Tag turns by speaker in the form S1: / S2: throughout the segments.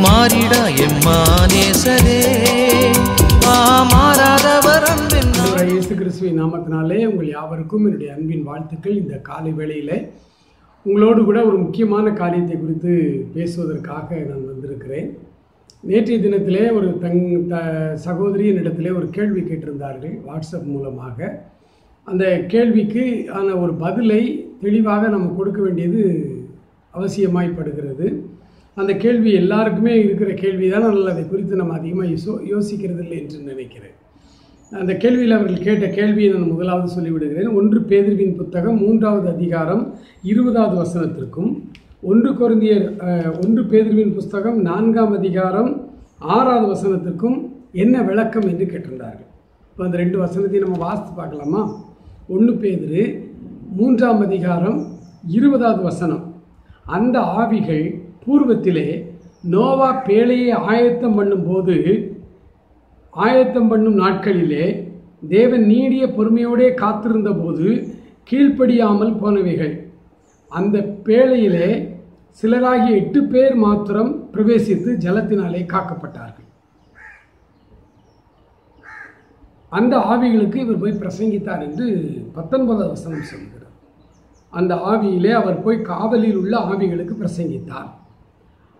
S1: மாறிடா எம்மானேசரே மாறாதவர் அன்பென்றார்.
S2: இயேசு கிறிஸ்துவின் நாமத்தினாலே உங்கள் யாவருக்கும் என்னுடைய அன்பின் வாழ்த்துக்கள். இந்த காலை வேளையில் உங்களோடு கூட ஒரு முக்கியமான காரியத்தை குறித்து பேசுவதற்காக நான் வந்திருக்கிறேன். நேற்றைய தினத்திலே ஒரு சகோதரியின் இடத்திலே ஒரு கேள்வி கேட்டிருந்தார்கள் வாட்ஸ்அப் மூலமாக. அந்த கேள்விக்கு ஆன ஒரு பதிலை தெளிவாக நம்ம கொடுக்க வேண்டியது அவசியமாய்ப்படுகிறது. அந்த கேள்வி எல்லாருக்குமே இருக்கிற கேள்வி தான். அதனால் அதை குறித்து நம்ம அதிகமாக யோசிக்கிறது இல்லை என்று நினைக்கிறேன். அந்த கேள்வியில் அவர்கள் கேட்ட கேள்வியை நான் முதலாவது சொல்லிவிடுகிறேன். 1 பேதுருவின் புத்தகம் 3வது அதிகாரம் 20வது வசனத்திற்கும் 1 பேதுருவின் புஸ்தகம் 4ஆம் அதிகாரம் 6வது வசனத்திற்கும் என்ன விளக்கம் என்று கேட்டிருந்தார்கள். இப்போ அந்த 2 வசனத்தையும் நம்ம வாசித்து பார்க்கலாமா? 1 பேதுரு 3ஆம் அதிகாரம் 20வது வசனம். அந்த ஆவிகள் பூர்வத்திலே நோவா பேழையை ஆயத்தம் பண்ணும் நாட்களிலே தேவன் நீடிய பொறுமையோடே காத்திருந்த போது கீழ்ப்படியாமல் போனவைகள். அந்த பேழையிலே சிலராகிய 8 பேர் மாத்திரம் பிரவேசித்து ஜலத்தினாலே காக்கப்பட்டார்கள். அந்த ஆவிகளுக்கு இவர் போய் பிரசங்கித்தார் என்று 19வது வசனம் சொல்கிறார். அந்த ஆவியிலே அவர் போய் காவலில் உள்ள ஆவிகளுக்கு பிரசங்கித்தார்.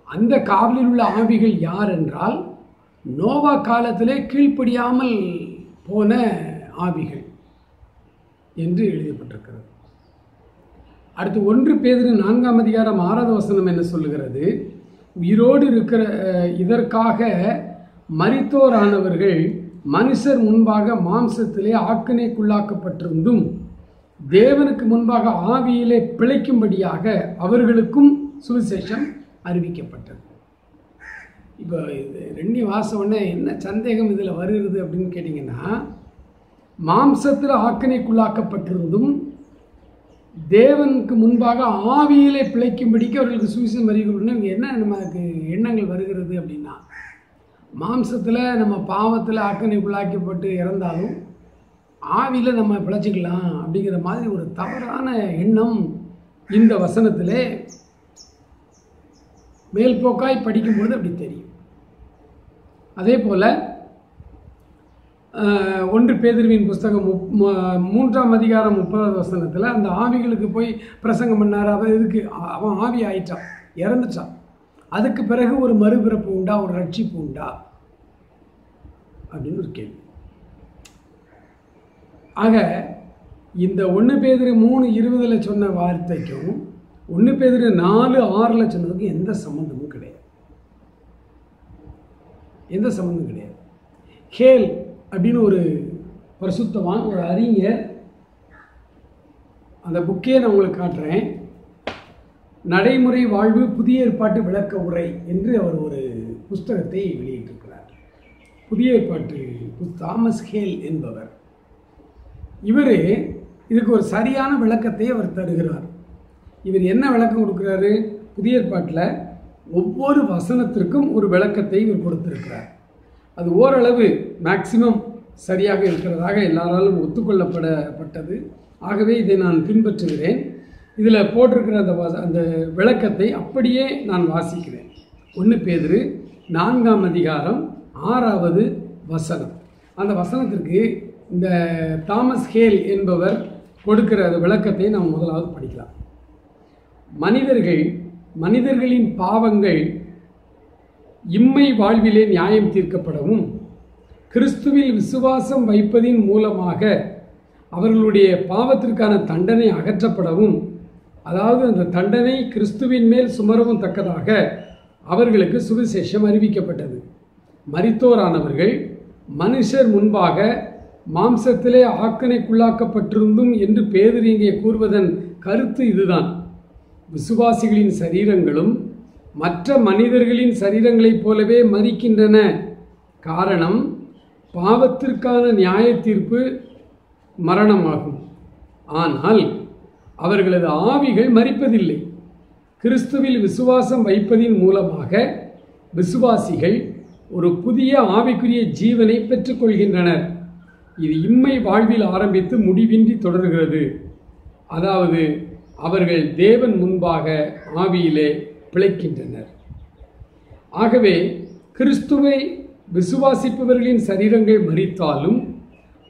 S2: அந்த காவலில் உள்ள ஆவிகள் யார் என்றால் நோவா காலத்திலே கீழ்ப்படியாமல் போன ஆவிகள் என்று எழுதப்பட்டிருக்கிறது. அடுத்து 1 பேதுரு 4ஆம் அதிகாரம் 6வது வசனம் என்ன சொல்லுகிறது? உயிரோடு இருக்கிற இதற்காக மரித்தோரானவர்கள் மனுஷர் முன்பாக மாம்சத்திலே ஆக்கினைக்குள்ளாக்கப்பட்டிருந்தும் தேவனுக்கு முன்பாக ஆவியிலே பிழைக்கும்படியாக அவர்களுக்கும் சுவிசேஷம் அறிவிக்கப்பட்டது. இப்போ இது 2 வாசம்னே என்ன சந்தேகம் இதில் வருகிறது அப்படின்னு கேட்டிங்கன்னா, மாம்சத்தில் ஆக்கினைக்குள்ளாக்கப்பட்டிருந்தும் தேவனுக்கு முன்பாக ஆவியிலே பிழைக்கும்படிக்கு அவர்களுக்கு சுவிசேஷம் அறிவிக்கப்பட்டது. என்ன நமக்கு எண்ணங்கள் வருகிறது அப்படின்னா, மாம்சத்தில் நம்ம பாவத்தில் ஆக்கினைக்குள்ளாக்கப்பட்டு இறந்தாலும் ஆவியில் நம்ம பிழைச்சிக்கலாம் அப்படிங்கிற மாதிரி ஒரு தவறான எண்ணம் இந்த வசனத்திலே மேல்போக்காய் படிக்கும்பொழுது அப்படி தெரியும். அதே போல் 1 பேதுருவின் புஸ்தகம் 3ஆம் அதிகாரம் 30வது வசனத்தில் அந்த ஆவிகளுக்கு போய் பிரசங்கம் பண்ணார். அவன் ஆவி ஆயிட்டான், இறந்துட்டான். அதுக்கு பிறகு ஒரு மறுபிறப்பு உண்டா, ஒரு ரட்சிப்பு உண்டா அப்படின்னு ஒரு கேள்வி. ஆக இந்த 1 பேதுரு 3:20 சொன்ன வார்த்தைக்கும் 1 பேதுரு 4:6 சொன்னதுக்கும் எந்த சம்பந்தமும் கிடையாது. ஹேல் அப்படின்னு ஒரு பரிசுத்தவான், ஒரு அறிஞர், அந்த புக்கே நான் உங்களுக்கு காட்டுறேன். நடைமுறை வாழ்வு புதிய ஏற்பாட்டு விளக்க உரை என்று அவர் ஒரு புஸ்தகத்தை வெளியிட்டிருக்கிறார். புதிய ஏற்பாட்டு தாமஸ் ஹேல் என்பவர். இவர் இதுக்கு ஒரு சரியான விளக்கத்தை அவர் தருகிறார். இவர் என்ன விளக்கம் கொடுக்குறாரு? புதிய ஏற்பாட்டில் ஒவ்வொரு வசனத்திற்கும் ஒரு விளக்கத்தை இவர் கொடுத்திருக்கிறார். அது ஓரளவு மேக்சிமம் சரியாக இருக்கிறதாக எல்லாராலும் ஒத்துக்கொள்ளப்பட்டது. ஆகவே இதை நான் பின்பற்றுகிறேன். இதில் போட்டிருக்கிற அந்த விளக்கத்தை அப்படியே நான் வாசிக்கிறேன். 1 பேதுரு 4ஆம் அதிகாரம் 6வது வசனம். அந்த வசனத்திற்கு இந்த தாமஸ் ஹேல் என்பவர் கொடுக்கிற விளக்கத்தை நாம் முதலாவது படிக்கலாம். மனிதர்களின் பாவங்கள் இம்மை வாழ்விலே நியாயம் தீர்க்கப்படவும் கிறிஸ்துவில் விசுவாசம் வைப்பதின் மூலமாக அவர்களுடைய பாவத்திற்கான தண்டனை அகற்றப்படவும், அதாவது அந்த தண்டனை கிறிஸ்துவின் மேல் சுமரவும் தக்கதாக அவர்களுக்கு சுவிசேஷம் அறிவிக்கப்பட்டது. மரித்தோரானவர்கள் மனுஷர் முன்பாக மாம்சத்திலே ஆக்கினைக்குள்ளாக்கப்பட்டிருந்தும் என்று பேதுரு இங்கே கூறுவதன் கருத்து இதுதான். விசுவாசிகளின் சரீரங்களும் மற்ற மனிதர்களின் சரீரங்களைப் போலவே மரிக்கின்றன. காரணம், பாவத்திற்கான நியாய தீர்ப்பு மரணமாகும். ஆனால் அவர்களது ஆவிகள் மரிப்பதில்லை. கிறிஸ்துவில் விசுவாசம் வைப்பதின் மூலமாக விசுவாசிகள் ஒரு புதிய ஆவிக்குரிய ஜீவனை பெற்றுக்கொள்கின்றனர். இது இம்மை வாழ்வில் ஆரம்பித்து முடிவின்றி தொடர்கிறது. அதாவது அவர்கள் தேவன் முன்பாக ஆவியிலே பிழைக்கின்றனர். ஆகவே கிறிஸ்துவை விசுவாசிப்பவர்களின் சரீரங்கள் மரித்தாலும்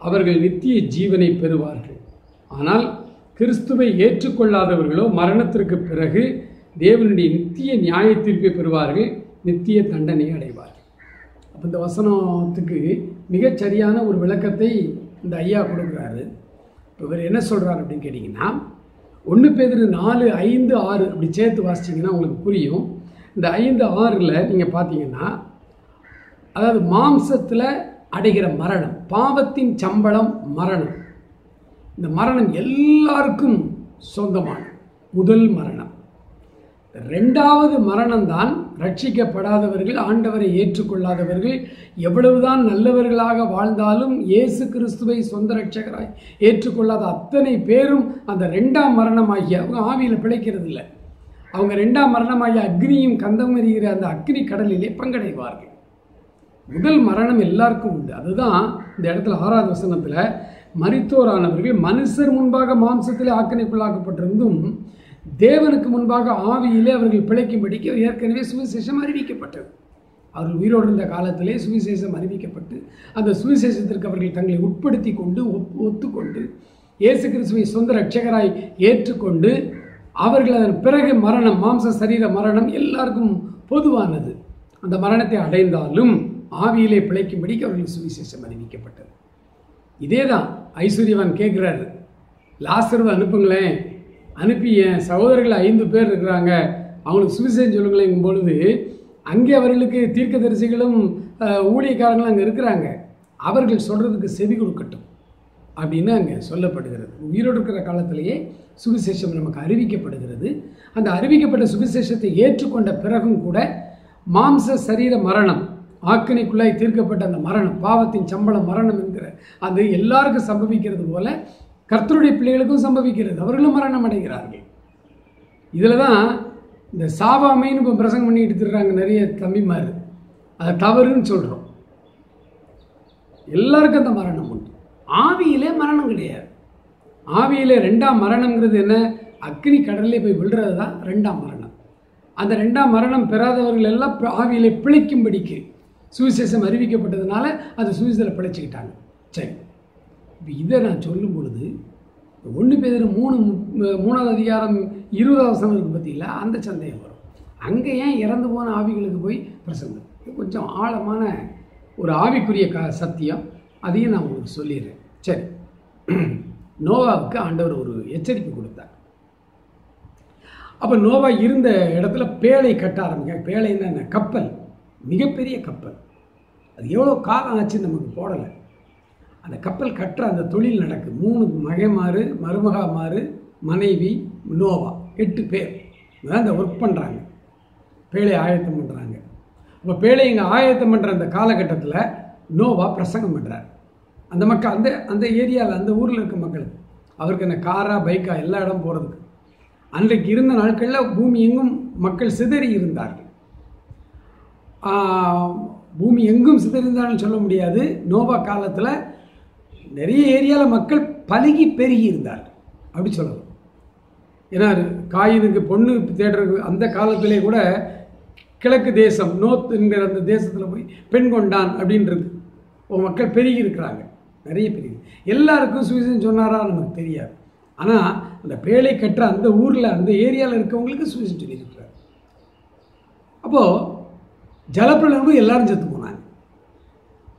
S2: அவர்கள் நித்திய ஜீவனை பெறுவார்கள். ஆனால் கிறிஸ்துவை ஏற்றுக்கொள்ளாதவர்களோ மரணத்திற்கு பிறகு தேவனுடைய நித்திய நியாய தீர்ப்பை பெறுவார்கள், நித்திய தண்டனை அடைவார்கள். அப்போ இந்த வசனத்துக்கு மிகச்சரியான ஒரு விளக்கத்தை இந்த ஐயா கொடுக்குறாரு. இப்போ இவர் என்ன சொல்கிறார் அப்படின்னு கேட்டிங்கன்னா, 1 பேதுரு 4, 5, 6 அப்படி சேர்த்து வாசிச்சிங்கன்னா உங்களுக்கு புரியும். இந்த 5, 6ல் நீங்கள் பார்த்தீங்கன்னா, அதாவது மாம்சத்தில் அடைகிற மரணம், பாவத்தின் சம்பளம் மரணம். இந்த மரணம் எல்லாருக்கும் சொந்தமான முதல் மரணம். 2வது மரணம் தான் ரட்சிக்கப்படாதவர்கள், ஆண்டவரை ஏற்றுக்கொள்ளாதவர்கள், எவ்வளவுதான் நல்லவர்களாக வாழ்ந்தாலும் இயேசு கிறிஸ்துவை சொந்த ரட்சகராய் ஏற்றுக்கொள்ளாத அத்தனை பேரும் அந்த 2ஆம் மரணமாகிய, அவங்க ஆவியில் பிழைக்கிறது இல்லை, அவங்க 2ஆம் மரணமாகிய அக்னியும் கந்தம் எறிகிற அந்த அக்னி கடலிலே பங்கடைவார்கள். முதல் மரணம் எல்லாருக்கும் உண்டு. அதுதான் இந்த இடத்துல 6வது வசனத்தில், மரித்தோரானவர்கள் மனுஷர் முன்பாக மாம்சத்திலே ஆக்கினைக்குள்ளாக்கப்பட்டிருந்தும் தேவனுக்கு முன்பாக ஆவியிலே அவர்கள் பிழைக்கும்படிக்கு ஏற்கனவே சுவிசேஷம் அறிவிக்கப்பட்டது. அவர்கள் உயிரோடு இருந்த காலத்திலே சுவிசேஷம் அறிவிக்கப்பட்டு அந்த சுவிசேஷத்திற்கு அவர்கள் தங்களை உட்படுத்தி கொண்டு ஒத்துக்கொண்டு இயேசு கிறிஸ்துவை சொந்த ரட்சகராய் ஏற்றுக்கொண்டு அவர்கள் அதன் பிறகு மரணம், மாம்ச சரீர மரணம் எல்லாருக்கும் பொதுவானது. அந்த மரணத்தை அடைந்தாலும் ஆவியிலே பிழைக்கும்படிக்கு அவர்களுக்கு சுவிசேஷம் அறிவிக்கப்பட்டது. இதே தான் ஐஸ்வர்யவான் கேட்குறாரு, லாசருவை அனுப்புங்களேன், அனுப்பி என் சகோதரர்கள் 5 பேர் இருக்கிறாங்க, அவங்களுக்கு சுவிசேஷம் சொல்லுங்களேங்கும் பொழுது அங்கே அவர்களுக்கு தீர்க்கதரிசிகளும் ஊழியக்காரங்களும் அங்கே இருக்கிறாங்க, அவர்கள் சொல்கிறதுக்கு செவி கொடுக்கட்டும் அப்படின்னு அங்கே சொல்லப்படுகிறது. உயிரோடு இருக்கிற காலத்திலேயே சுவிசேஷம் நமக்கு அறிவிக்கப்படுகிறது. அந்த அறிவிக்கப்பட்ட சுவிசேஷத்தை ஏற்றுக்கொண்ட பிறகும் கூட மாம்ச சரீர மரணம், ஆக்கினைக்குள்ளாய் தீர்க்கப்பட்ட அந்த மரணம், பாவத்தின் சம்பளம் மரணம் என்கிற அது எல்லாருக்கும் சம்பவிக்கிறது போல கர்த்தருடைய பிள்ளைகளுக்கும் சம்பவிக்கிறது. அவர்களும் மரணம் அடைகிறார்கள். இதில் தான் இந்த சாவாமைன்னு இப்போ பிரசங்கம் பண்ணிட்டு இருக்கிறாங்க நிறைய தம்பிமார், அதை தவறுன்னு சொல்கிறோம். எல்லாருக்கும் அந்த மரணம் உண்டு. ஆவியிலே மரணம் கிடையாது. ஆவியிலே 2ஆம் மரணங்கிறது என்ன? அக்னி கடலிலே போய் விழுறது தான் 2ஆம் மரணம். அந்த 2ஆம் மரணம் பெறாதவர்கள் எல்லாம் ஆவியிலே பிழைக்கும்படிக்கு சுவிசேஷம் அறிவிக்கப்பட்டதுனால அந்த சுவிசேஷத்தில் பிழைச்சிக்கிட்டாங்க. சரி, இப்போ இதை நான் சொல்லும் பொழுது 1 பேதுரு 3வது அதிகாரம் 20வது வசனம் இருக்குது பார்த்தீங்களா, அந்த சந்தேகம் வரும். அங்கே ஏன் இறந்து போன ஆவிகளுக்கு போய் பிரசங்கம்? இது கொஞ்சம் ஆழமான ஒரு ஆவிக்குரிய சத்தியம், அதையும் நான் உங்களுக்கு சொல்லிடுறேன். சரி, நோவாவுக்கு ஆண்டவர் ஒரு எச்சரிக்கை கொடுத்தார். அப்போ நோவா இருந்த இடத்துல பேழை கட்ட ஆரம்பிக்க. பேழைன்னா என்ன? கப்பல், மிகப்பெரிய கப்பல். அது எவ்வளோ காலம் ஆச்சு நமக்கு போடலை. அந்த கப்பல் கட்டுற அந்த தொழில் நடக்குது. 3 மகைமாறு, மருமகாமாறு, மனைவி, நோவா, 8 பேர் அந்த ஒர்க் பண்ணுறாங்க, பேழை ஆயத்தம் பண்ணுறாங்க. இப்போ பேழை இங்கே ஆயத்தம் பண்ணுற அந்த காலகட்டத்தில் நோவா பிரசங்கம் பண்ணுறார். அந்த மக்கள் அந்த ஏரியாவில், அந்த ஊரில் இருக்க மக்களுக்கு, அவருக்கு என்ன காரா பைக்கா எல்லா இடம் போகிறதுக்கு. அன்றைக்கு இருந்த நாட்களில் பூமி எங்கும் மக்கள் சிதறி இருந்தார்கள். பூமி எங்கும் சிதறி இருந்தாலும் சொல்ல முடியாது. நோவா காலத்தில் நிறைய ஏரியாவில் மக்கள் பலுகி பெருகி இருந்தார்கள் அப்படி சொல்லலாம். ஏன்னா காயினுக்கு பொண்ணு தேடுறது அந்த காலத்திலே கூட கிழக்கு தேசம், நோத் என்கிற அந்த தேசத்தில் போய் பெண் கொண்டான் அப்படின்றது மக்கள் பெருகி இருக்கிறாங்க, நிறைய பெருகி. எல்லாருக்கும் சுவிசேஷம் சொன்னாரா நமக்கு தெரியாது. ஆனால் அந்த பேழை கட்டுற அந்த ஊரில், அந்த ஏரியாவில் இருக்கவங்களுக்கு சுவிசேஷம் சொல்லியிருக்கிறார். அப்போது ஜலப்பிரளயம் எல்லாரும் செத்து போனாங்க.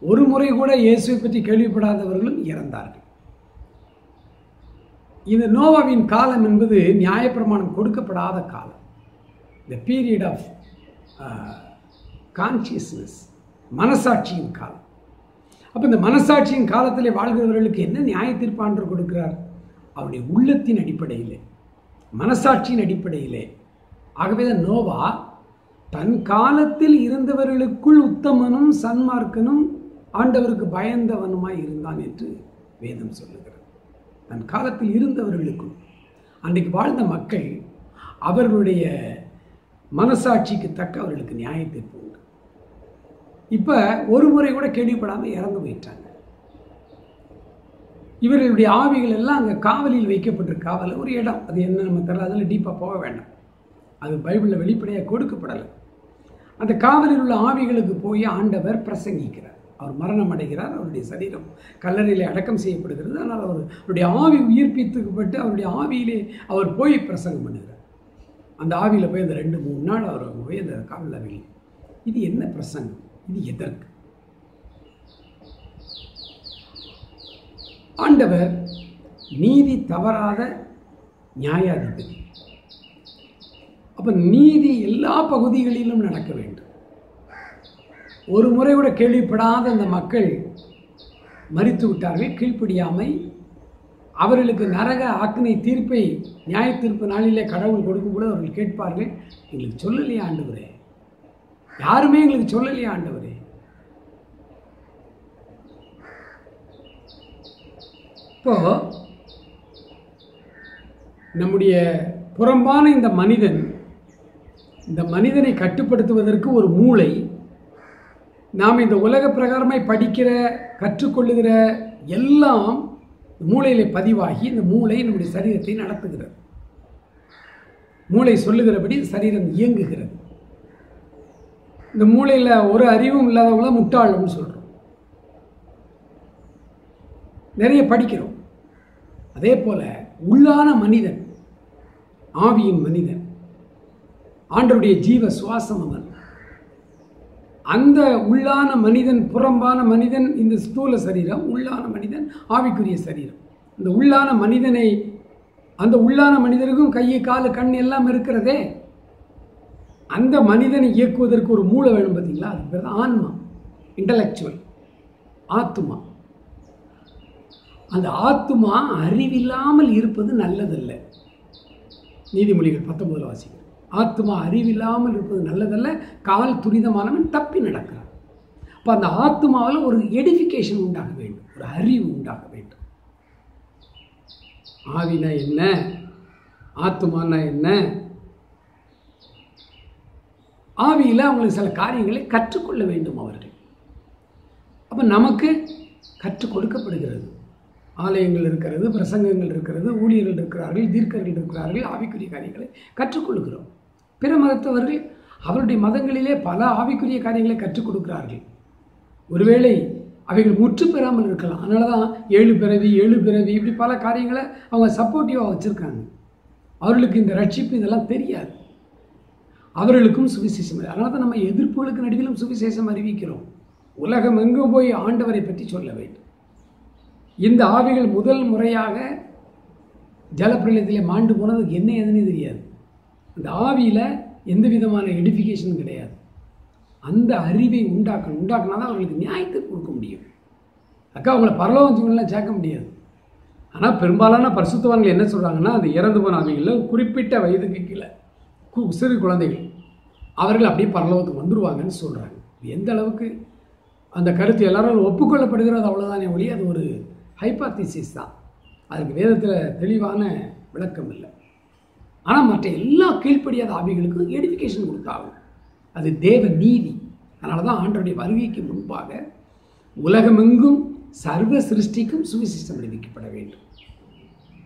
S2: ஒரு முறை கூட இயேசுவை பற்றி கேள்விப்படாதவர்களும் இறந்தார்கள். இந்த நோவாவின் காலம் என்பது நியாயப்பிரமாணம் கொடுக்கப்படாத காலம். த பீரியட் ஆஃப் கான்சியஸ்னஸ், மனசாட்சியின் காலம். அப்போ இந்த மனசாட்சியின் காலத்திலே வாழ்கிறவர்களுக்கு என்ன நியாய தீர்ப்பான்று கொடுக்கிறார்? அவருடைய உள்ளத்தின் அடிப்படையிலே, மனசாட்சியின் அடிப்படையிலே. ஆகவே தான் நோவா தன் காலத்தில் இருந்தவர்களுக்குள் உத்தமனும் சன்மார்க்கனும் ஆண்டவருக்கு பயந்தவனுமாய் இருந்தான் என்று வேதம் சொல்லுகிறது. தன் காலத்தில் இருந்தவர்களுக்கும், அன்றைக்கு வாழ்ந்த மக்கள், அவர்களுடைய மனசாட்சிக்கு தக்க அவர்களுக்கு நியாய தீர்ப்பு உண்டு. இப்போ ஒரு முறை கூட கேள்விப்படாமல் இறந்து போயிட்டாங்க. இவர்களுடைய ஆவிகள் எல்லாம் அங்கே காவலில் வைக்கப்பட்டிருக்க. காவலில் ஒரு இடம், அது என்ன நம்ம தெரியல, அதில் டீப்பாக போக வேண்டாம், அது பைபிளில் வெளிப்படையாக கொடுக்கப்படலை. அந்த காவலில் உள்ள ஆவிகளுக்கு போய் ஆண்டவர் பிரசங்கிக்கிறார். அவர் மரணம் அடைகிறார், அவருடைய சரீரம் கல்லறையிலே அடக்கம் செய்யப்படுகிறது. ஆனால் அவருடைய ஆவி உயிர்ப்பித்துக்கப்பட்டு அவருடைய ஆவியிலே அவர் போய் பிரசங்கம் பண்ணுகிறார். அந்த ஆவியில் போய் அந்த 2-3 நாள் அவர் போய் அந்த காவல் அறையில், இது என்ன பிரசங்கம், இது எதற்கு? ஆண்டவர் நீதி தவறாத நியாயாதிபதி. அப்ப நீதி எல்லா பகுதிகளிலும் நடக்க வேண்டும். ஒரு முறை கூட கேள்விப்படாத அந்த மக்கள் மரித்து விட்டார்கள் கீழ்ப்படியாமை. அவர்களுக்கு நரக ஆக்கினை தீர்ப்பை நியாய தீர்ப்பு நாளிலே கடவுள் கொடுக்கும் கூட அவர்கள் கேட்பார்கள், எங்களுக்கு சொல்லலையே ஆண்டவரே, யாருமே எங்களுக்கு சொல்லலையே ஆண்டவரே. இப்போ நம்முடைய புறம்பான இந்த மனிதனை கட்டுப்படுத்துவதற்கு ஒரு மூளை, நாம் இந்த உலக பிரகாரமாய் படிக்கிற கற்றுக்கொள்ளுகிற எல்லாம் மூளையிலே பதிவாகி இந்த மூளை நம்முடைய சரீரத்தை நடத்துகிறது. மூளை சொல்லுகிறபடி சரீரம் இயங்குகிறது. இந்த மூளையில் ஒரு அறிவும் இல்லாதவங்கள முட்டாள்னு சொல்கிறோம். நிறைய படிக்கிறோம். அதே போல உள்ளான மனிதன், ஆவியின் மனிதன், ஆண்டவருடைய ஜீவ சுவாசம் அவன். அந்த உள்ளான மனிதன், புறம்பான மனிதன் இந்த ஸ்தூல சரீரம், உள்ளான மனிதன் ஆவிக்குரிய சரீரம். இந்த உள்ளான மனிதனை, அந்த உள்ளான மனிதனுக்கும் கை காலு கண் எல்லாம் இருக்கிறதே, அந்த மனிதனை இயக்குவதற்கு ஒரு மூளை வேணும். பார்த்தீங்களா? அது பேர் தான் ஆன்மா, இன்டலெக்சுவல், ஆத்துமா. அந்த ஆத்துமா அறிவில்லாமல் இருப்பது நல்லதல்ல. நீதிமொழிகள் 19 வாசிக்கிறோம். ஆத்துமா அறிவில்லாமல் இருப்பது நல்லதல்ல, கால் துரிதமானவன் தப்பி நடக்கிறான். அப்போ அந்த ஆத்துமாவில் ஒரு எடிஃபிகேஷன் உண்டாக வேண்டும், ஒரு அறிவு உண்டாக வேண்டும். ஆவினா என்ன, ஆத்துமானா என்ன? ஆவியில் அவங்களுக்கு சில காரியங்களை கற்றுக்கொள்ள வேண்டும் அவர்கள். அப்போ நமக்கு கற்றுக் கொடுக்கப்படுகிறது. ஆலயங்கள் இருக்கிறது, பிரசங்கங்கள் இருக்கிறது, ஊழியர்கள் இருக்கிறார்கள், தீர்க்கர்கள் இருக்கிறார்கள், ஆவிக்குரிய காரியங்களை கற்றுக்கொள்கிறோம். பிற மதத்தவர்கள் அவருடைய மதங்களிலே பல ஆவிக்குரிய காரியங்களை கற்றுக் கொடுக்கிறார்கள். ஒருவேளை அவைகள் முற்று பெறாமல் இருக்கலாம். அதனால தான் 7 பிறவி இப்படி பல காரியங்களை அவங்க சப்போர்ட்டிவாக வச்சுருக்காங்க. அவர்களுக்கு இந்த ரட்சிப்பு இதெல்லாம் தெரியாது. அவர்களுக்கும் சுவிசேஷம் இல்லை. அதனால தான் நம்ம எதிர்ப்புகளுக்கு நடுவிலும் சுவிசேஷம் அறிவிக்கிறோம். உலகம் எங்கும் போய் ஆண்டவரை பற்றி சொல்ல வேண்டும். இந்த ஆவிகள் முதல் முறையாக ஜலப்பிரளயத்திலே மாண்டு போனதுக்கு என்ன எதுன்னு தெரியாது. அந்த ஆவியில் எந்த விதமான எடிஃபிகேஷனும் கிடையாது. அந்த அறிவை உண்டாக்கினா தான் அவர்களுக்கு நியாயத்தை கொடுக்க முடியும். அவங்கள பரலோகத்துலாம் சேர்க்க முடியாது. ஆனால் பெரும்பாலான பரிசுத்தவான்கள் என்ன சொல்கிறாங்கன்னா, அந்த இறந்து போன ஆவிகளில் குறிப்பிட்ட வயதுக்கு கீழே சிறு குழந்தைகள் அவர்கள் அப்படியே பரலோகத்துக்கு வந்துடுவாங்கன்னு சொல்கிறாங்க. எந்த அளவுக்கு அந்த கருத்து எல்லாரும் ஒப்புக்கொள்ளப்படுகிறது அவ்வளோதானே ஒழிய அது ஒரு ஹைபாத்திசிஸ் தான். அதுக்கு வேதத்தில் தெளிவான விளக்கம் இல்லை. ஆனால் மற்ற எல்லா கீழ்ப்படியாத ஆவிகளுக்கும் எடிஃபிகேஷன் கொடுத்தாகும். அது தேவ நீதி. அதனால தான் ஆண்டவருடைய வருகைக்கு முன்பாக உலகமெங்கும் சர்வ சிருஷ்டிக்கும் சுவிசேஷம் அறிவிக்கப்பட வேண்டும்.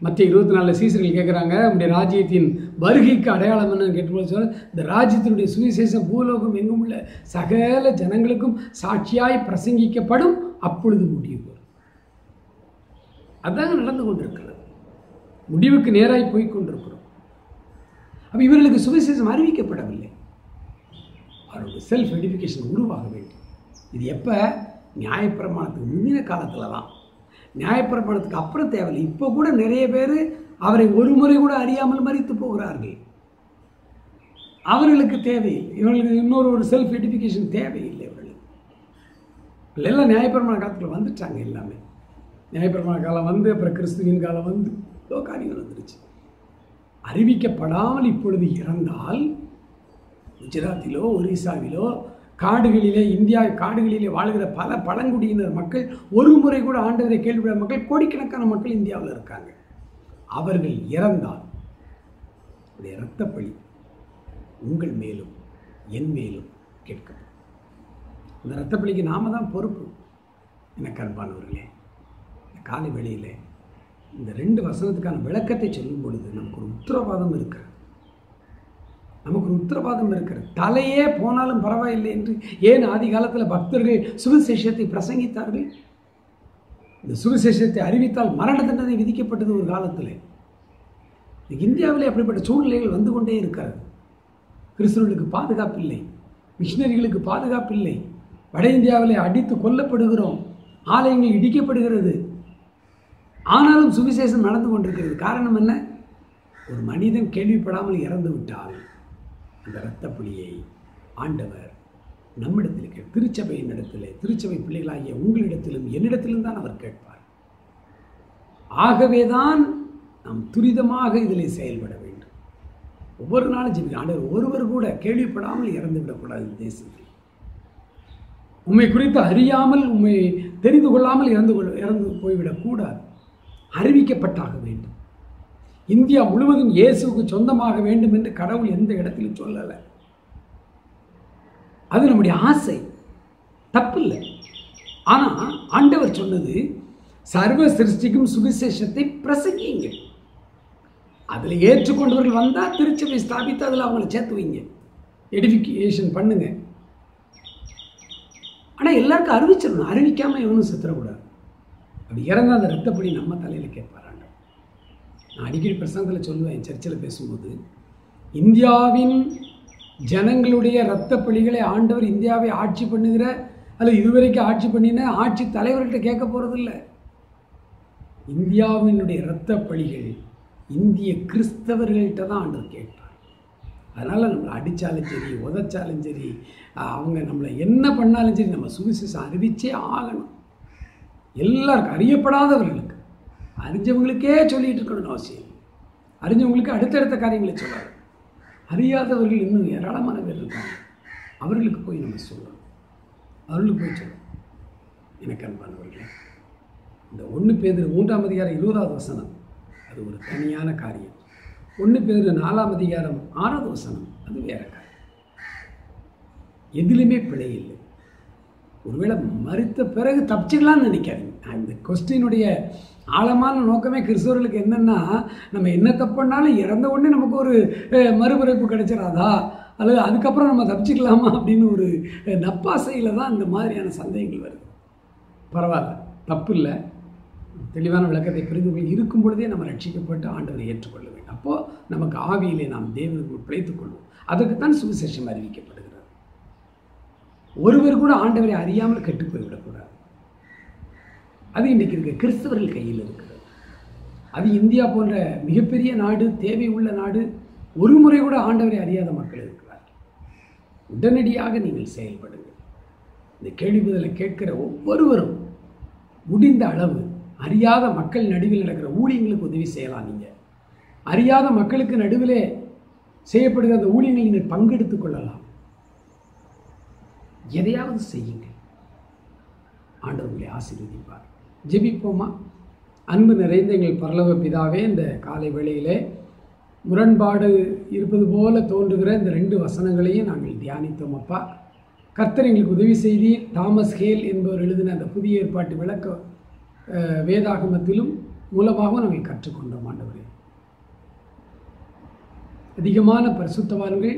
S2: மத்திய 24 சீசர்கள் கேட்குறாங்க, நம்முடைய ராஜ்யத்தின் வருகைக்கு அடையாளம் என்னன்னு கேட்டும்போது சொல்ல, இந்த ராஜ்யத்தினுடைய சுவிசேஷம் பூலோகம் எங்கும் உள்ள சகல ஜனங்களுக்கும் சாட்சியாய் பிரசங்கிக்கப்படும், அப்பொழுது முடிவு வரும். அதாங்க நடந்து கொண்டிருக்கிறது. முடிவுக்கு நேராய் போய் கொண்டிருக்கிறோம். அப்போ இவர்களுக்கு சுவிசேஷம் அறிவிக்கப்படவில்லை. அவர்களுக்கு செல்ஃப் எடிஃபிகேஷன் உருவாக வேண்டும். இது எப்போ? நியாயப்பிரமாணத்துக்கு முந்தின காலத்தில் தான். நியாயப்பிரமாணத்துக்கு அப்புறம் தேவையில்லை. இப்போ கூட நிறைய பேர் அவரை ஒரு முறை கூட அறியாமல் மரித்து போகிறார்கள். அவர்களுக்கு தேவையில்லை. இவர்களுக்கு இன்னொரு செல்ஃப் எடிஃபிகேஷன் தேவையில்லை. அவர்களுக்கு எல்லாம் நியாயப்பிரமாண காலத்தில் வந்துட்டாங்க. எல்லாமே நியாயப்பிரமாண காலம் வந்து அப்புறம் கிறிஸ்துவின் காலம் வந்து ஏதோ காரியங்கள் வந்துருச்சு. அறிவிக்கப்படாமல் இப்பொழுது இறந்தால் குஜராத்திலோ ஒரிசாவிலோ காடுகளிலே, இந்தியா காடுகளிலே வாழ்கிற பல பழங்குடியினர் மக்கள், ஒரு முறை கூட ஆண்டவரை கேள்விப்படாத மக்கள், கோடிக்கணக்கான மக்கள் இந்தியாவில் இருக்காங்க. அவர்கள் இறந்தால் உடைய இரத்தப்பழி உங்கள் மேலும் என் மேலும் கேட்கப்படும். அந்த இரத்தப்பழிக்கு நாம தான் பொறுப்பு. எனக்கு அன்பானவர்களே, இந்த காலை வேளையில் இந்த 2 வசனத்துக்கான விளக்கத்தை சொல்லும் பொழுது நமக்கு ஒரு உத்தரவாதம் இருக்கிறது. நமக்கு ஒரு உத்தரவாதம் இருக்கிறது. தலையே போனாலும் பரவாயில்லை என்று ஏன் ஆதி காலத்தில் பக்தர்கள் சுவிசேஷத்தை பிரசங்கித்தார்கள்? இந்த சுவிசேஷத்தை அறிவித்தால் மரண தண்டனை விதிக்கப்பட்டது ஒரு காலத்தில். இந்தியாவிலே அப்படிப்பட்ட சூழ்நிலைகள் வந்து கொண்டே இருக்கிறது. கிறிஸ்தவர்களுக்கு பாதுகாப்பில்லை, மிஷினரிகளுக்கு பாதுகாப்பில்லை. வட இந்தியாவிலே அடித்து கொல்லப்படுகிறோம், ஆலயங்கள் இடிக்கப்படுகிறது. ஆனாலும் சுவிசேஷம் நடந்து கொண்டிருக்கிறது. காரணம் என்ன? ஒரு மனிதன் கேள்விப்படாமல் இறந்து விட்டால் அந்த இரத்தப்பழியை ஆண்டவர் நம்மிடத்தில் திருச்சபையின் இடத்திலே, திருச்சபை பிள்ளைகளாகிய உங்களிடத்திலும் என்னிடத்திலும் தான் அவர் கேட்பார். ஆகவேதான் நாம் துரிதமாக இதில் செயல்பட வேண்டும். ஒவ்வொரு நாளும் ஜெபிக்க ஆண்டவர் ஒருவர் கூட கேள்விப்படாமல் இறந்து விடக்கூடாது. தேசத்தில் உண்மை குறித்து அறியாமல், உண்மை தெரிந்து கொள்ளாமல் இறந்து போய்விடக்கூடாது. அறிவிக்கப்பட்டாக வேண்டும். இந்தியா முழுவதும் இயேசுவுக்கு சொந்தமாக வேண்டும் என்று கடவுள் எந்த இடத்திலும் சொல்லலை. அது நம்முடைய ஆசை, தப்பில்லை. ஆனால் ஆண்டவர் சொன்னது சர்வ சிருஷ்டிக்கும் சுவிசேஷத்தை பிரசங்கியுங்கள். அதில் ஏற்றுக்கொண்டவர்கள் வந்தால் திருச்சபை ஸ்தாபித்து அதில் அவங்கள சேர்த்து வைங்க, எடிஃபிகேஷன் பண்ணுங்க. ஆனால் எல்லாருக்கும் அறிவிச்சிடணும். அறிவிக்காமல் எவனும் செத்துறக்கூடாது. அப்படி இறந்த அந்த ரத்தப்படி நம்ம தலையில் கேட்பாராங்க. நான் அடிக்கடி பிரசங்கத்தில் சொல்லுவேன், சர்ச்சில் பேசும்போது, இந்தியாவின் ஜனங்களுடைய இரத்தப்பழிகளை ஆண்டவர் இந்தியாவை ஆட்சி பண்ணுகிற அல்லது இதுவரைக்கும் ஆட்சி பண்ணின ஆட்சி தலைவர்கிட்ட கேட்க போகிறதில்ல. இந்தியாவினுடைய இரத்தப்பழிகள் இந்திய கிறிஸ்தவர்கள்ட்ட தான் ஆண்டவர் கேட்பார். அதனால் நம்மளை அடித்தாலும் சரி, உதைச்சாலும் சரி, அவங்க நம்மளை என்ன பண்ணாலும் சரி, நம்ம சுவிசேஷம் அறிவிச்சே ஆகணும். எல்லாருக்கும், அறியப்படாதவர்களுக்கு, அறிஞ்சவங்களுக்கே சொல்லிகிட்டு இருக்கணும்னு அவசியம். அறிஞ்சவங்களுக்கு அடுத்தடுத்த காரியங்களை சொல்லாது. அறியாதவர்கள் இன்னும் ஏராளமான பேர் இருக்காங்க. அவர்களுக்கு போய் நம்ம சொல்லணும். அவர்களுக்கு போய் சொல்லணும். எனக்கு அன்பானவர்களே, இந்த 1 பேதுரு 3ஆம் அதிகாரம் 20வது வசனம் அது ஒரு தனியான காரியம். 1 பேதுரு 4ஆம் அதிகாரம் 6வது வசனம் அது வேற காரியம். எதிலுமே பிழை இல்லை. ஒருவேளை மறுத்த பிறகு தப்பிச்சுக்கலான்னு நினைக்காதீங்க. இந்த கொஸ்டினுடைய ஆழமான நோக்கமே கிறிஸ்தவர்களுக்கு என்னென்னா, நம்ம என்ன தப்புனாலும் இறந்த உடனே நமக்கு ஒரு மறுபிறப்பு கிடைச்சிடாதா, அல்லது அதுக்கப்புறம் நம்ம தப்பிச்சுக்கலாமா அப்படின்னு ஒரு நப்பாசையில் தான் இந்த மாதிரியான சந்தேகங்கள் வருது. பரவாயில்ல, தப்பு இல்லை. தெளிவான விளக்கத்தை புரிந்து கொள்ள இருக்கும் பொழுதே நம்ம ரட்சிக்கப்பட்டு ஆண்டவரை ஏற்றுக்கொள்ள வேண்டும். அப்போது நமக்கு ஆவியிலே நாம் தேவனுக்கு பிழைத்துக் கொள்வோம். அதற்குத்தான் சுவிசேஷம் அறிவிக்கப்படுகிறது. ஒருவர் கூட ஆண்டவரை அறியாமல் கெட்டு போய்விடக்கூடாது. அது இன்றைக்கு இருக்க கிறிஸ்தவர்கள் கையில் இருக்கிறது. அது இந்தியா போன்ற மிகப்பெரிய நாடு, தேவை உள்ள நாடு, ஒரு முறை கூட ஆண்டவரை அறியாத மக்கள் இருக்கிறார்கள். உடனடியாக நீங்கள் செயல்படுங்கள். இந்த கேள்வி பதிலை கேட்கிற ஒவ்வொருவரும் முடிந்த அளவு அறியாத மக்கள் நடுவில் நடக்கிற ஊழியங்களுக்கு உதவி செய்யலாம். நீங்கள் அறியாத மக்களுக்கு நடுவிலே செய்யப்படுகிற அந்த ஊழியங்களில் நீங்கள் பங்கெடுத்துக் கொள்ளலாம். எதையாவது செய்யுங்கள். ஆண்டவர் உங்களை ஆசீர்வதிப்பார். ஜெபிப்போமா? அன்பு நிறைந்த எங்கள் பரலோக பிதாவே, இந்த காலை வேளையிலே முரண்பாடு இருப்பது போல தோன்றுகிற இந்த 2 வசனங்களையும் நாங்கள் தியானித்தோம். அப்பா, கர்த்தர் எங்களுக்கு உதவி செய்தி. தாமஸ் ஹேல் என்பவர் எழுதின அந்த புதிய ஏற்பாட்டு விளக்க வேதாகமத்திலும் மூலமாக நாங்கள் கற்றுக்கொண்டோம். ஆண்டவரே, அதிகமான பரிசுத்தவான்கள்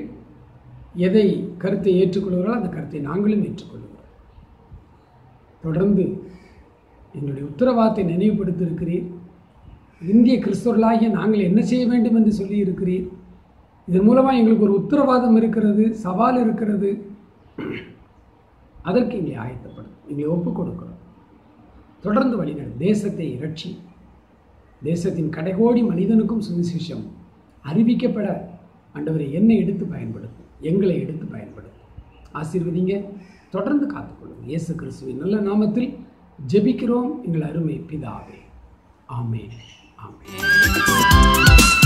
S2: எதை கருத்தை ஏற்றுக்கொள்கிறாரோ அந்த கருத்தை நாங்களும் ஏற்றுக்கொள்கிறோம். தொடர்ந்து எங்களுடைய உத்தரவாதத்தை நினைவுபடுத்தியிருக்கிறீர். இந்திய கிறிஸ்தவர்களாகிய நாங்கள் என்ன செய்ய வேண்டும் என்று சொல்லி இருக்கிறீர். இதன் மூலமாக எங்களுக்கு ஒரு உத்தரவாதம் இருக்கிறது, சவால் இருக்கிறது. அதற்கு எங்களை ஆயத்தப்படும், எங்களை ஒப்புக் கொடுக்கிறோம். தொடர்ந்து வழிநடத்தும். தேசத்தை இரட்சி. தேசத்தின் கடைகோடி மனிதனுக்கும் சுவிசேஷம் அறிவிக்கப்பட ஆண்டவரை என்னை எடுத்து பயன்படுத்தும், எங்களை எடுத்து பயன்படுத்தும். ஆசீர்வதிங்க. தொடர்ந்து காத்துக்கொள்ளும். இயேசு கிறிஸ்துவின் நல்ல நாமத்தில் ஜெபிக்கிறோம் எங்கள் அருமை பிதாவே. ஆமென். ஆமென்.